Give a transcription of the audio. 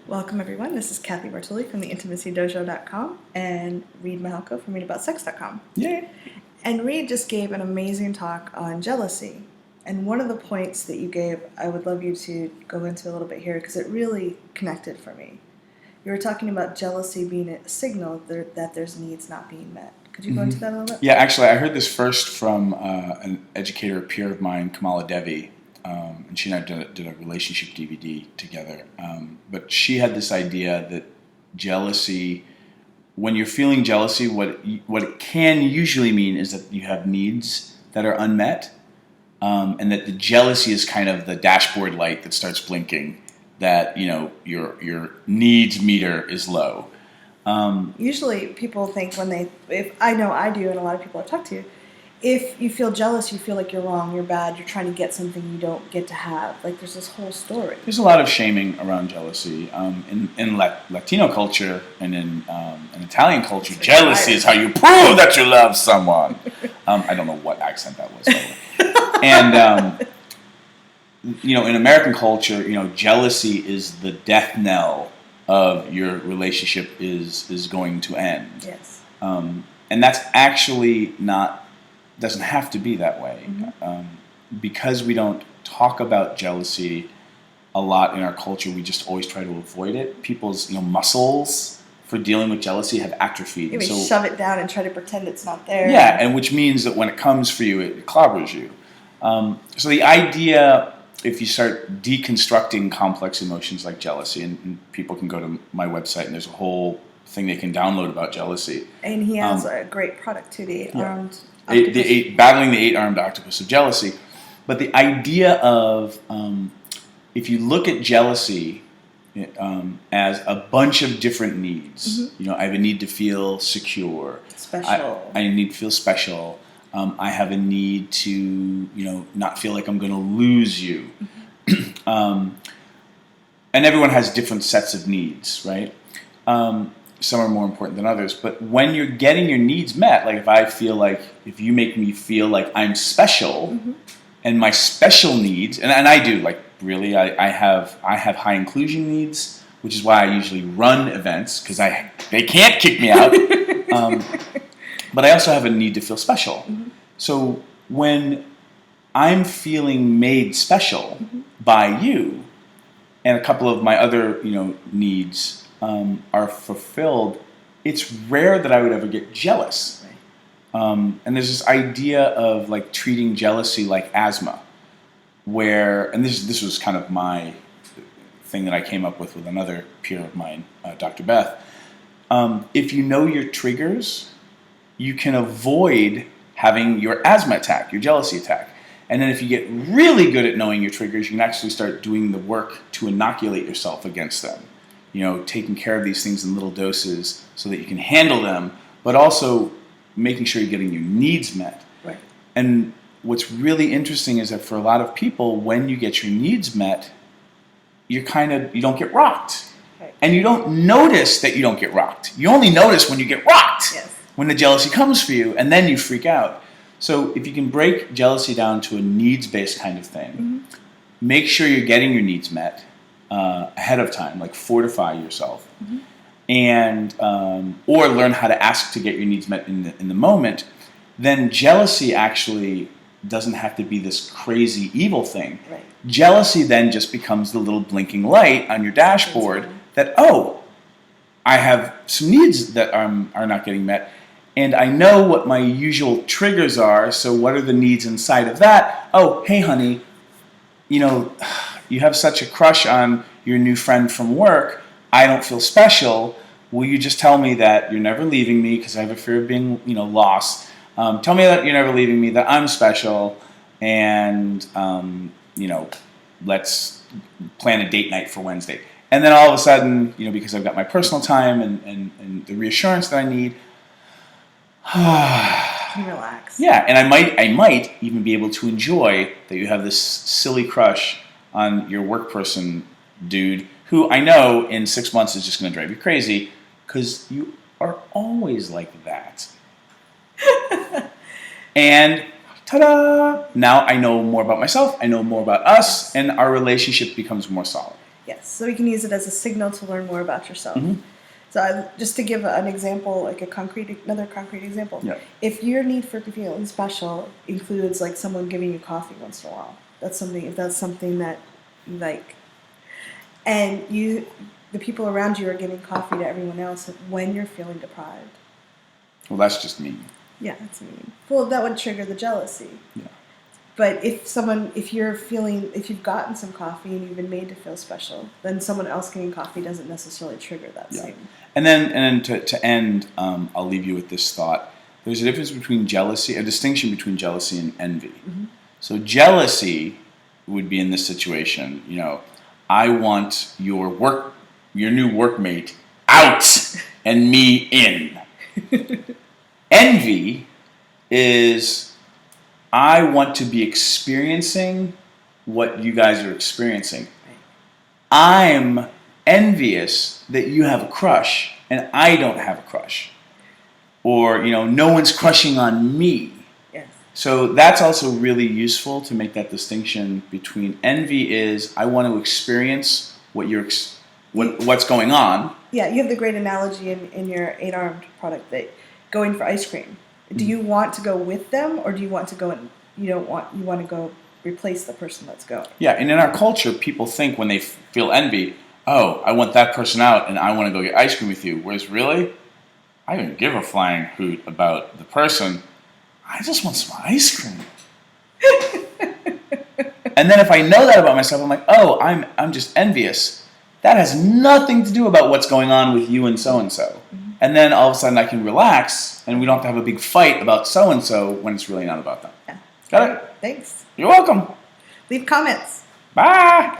Welcome, everyone. This is Cathy Bartoli from the intimacydojo.com and Reid from readaboutsex.com. Yeah. And Reid just gave an amazing talk on jealousy. And one of the points that you gave, I would love you to go into a little bit here because it really connected for me. You were talking about jealousy being a signal that there's needs not being met. Could you go into that a little bit? Yeah, actually, I heard this first from an educator, a peer of mine, Kamala Devi, and she and I did a relationship DVD together. But she had this idea that jealousy, when you're feeling jealousy, what it can usually mean is that you have needs that are unmet, and that the jealousy is kind of the dashboard light that starts blinking that your needs meter is low. Usually people think if I know I do, and a lot of people I've talked to, if you feel jealous, you feel like you're wrong, you're bad, you're trying to get something you don't get to have. Like there's this whole story. There's a lot of shaming around jealousy. In Latino culture and in Italian culture, jealousy is how you prove that you love someone. I don't know what accent that was, by the way. And in American culture, jealousy is the death knell of your relationship is going to end. Yes. And that's actually doesn't have to be that way. Mm-hmm. Because we don't talk about jealousy a lot in our culture, we just always try to avoid it. People's muscles for dealing with jealousy have atrophied. We shove it down and try to pretend it's not there. Yeah, and which means that when it comes for you, it clobbers you. So the idea, if you start deconstructing complex emotions like jealousy, and people can go to my website and there's a whole thing they can download about jealousy. And he has a great product too, the eight-armed battling the eight-armed octopus of jealousy. But the idea of if you look at jealousy as a bunch of different needs, I have a need to feel secure, special. I need to feel special. I have a need to, not feel like I'm going to lose you. And everyone has different sets of needs, right? Some are more important than others. But when you're getting your needs met, like if you make me feel like I'm special, and my special needs, and I do, like really, I have high inclusion needs, which is why I usually run events, because they can't kick me out. But I also have a need to feel special. So when I'm feeling made special by you, and a couple of my other needs are fulfilled, it's rare that I would ever get jealous. And there's this idea of like treating jealousy like asthma, and this was kind of my thing that I came up with another peer of mine, Dr. Beth. If you know your triggers, you can avoid having your asthma attack, your jealousy attack. And then if you get really good at knowing your triggers, you can actually start doing the work to inoculate yourself against them. Taking care of these things in little doses so that you can handle them, but also making sure you're getting your needs met. Right. And what's really interesting is that for a lot of people, when you get your needs met, you don't get rocked. Right. And you don't notice that you don't get rocked. You only notice when you get rocked. Yes. When the jealousy comes for you, and then you freak out. So if you can break jealousy down to a needs-based kind of thing, make sure you're getting your needs met ahead of time, like fortify yourself, and or learn how to ask to get your needs met in the moment. Then jealousy actually doesn't have to be this crazy evil thing. Right. Jealousy then just becomes the little blinking light on your dashboard that I have some needs that are not getting met. And I know what my usual triggers are, so what are the needs inside of that? Oh, hey, honey, you have such a crush on your new friend from work. I don't feel special. Will you just tell me that you're never leaving me because I have a fear of being, lost? Tell me that you're never leaving me, that I'm special, and, let's plan a date night for Wednesday. And then all of a sudden, because I've got my personal time and the reassurance that I need, relax. Yeah, and I might even be able to enjoy that you have this silly crush on your work person dude who I know in 6 months is just going to drive you crazy because you are always like that. And ta-da! Now I know more about myself, I know more about us, and our relationship becomes more solid. Yes. Yes, so you can use it as a signal to learn more about yourself. Mhm. So just to give an example, like another concrete example, Yeah. if your need for feeling special includes like someone giving you coffee once in a while, if that's something that you like, and the people around you are giving coffee to everyone else when you're feeling deprived. Well, that's just mean. Yeah, that's mean. Well, that would trigger the jealousy. Yeah. But if you've gotten some coffee and you've been made to feel special, then someone else getting coffee doesn't necessarily trigger that Yeah. same. And then to end, I'll leave you with this thought. There's a difference between jealousy, a distinction between jealousy and envy. Mm-hmm. So jealousy would be in this situation, I want your new workmate out and me in. Envy is I want to be experiencing what you guys are experiencing. I'm envious that you have a crush and I don't have a crush. Or, no one's crushing on me. Yes. So that's also really useful to make that distinction between envy is I want to experience what's going on. Yeah, you have the great analogy in your 8-armed product that going for ice cream. Do you want to go with them, or do you want to go and you want to go replace the person that's going? Yeah, and in our culture, people think when they feel envy, oh, I want that person out and I want to go get ice cream with you. Whereas really, I don't give a flying hoot about the person. I just want some ice cream. And then if I know that about myself, I'm like, oh, I'm just envious. That has nothing to do about what's going on with you and so-and-so. Mm-hmm. And then all of a sudden I can relax and we don't have to have a big fight about so-and-so when it's really not about them. Yeah. Got it? Thanks. You're welcome. Leave comments. Bye.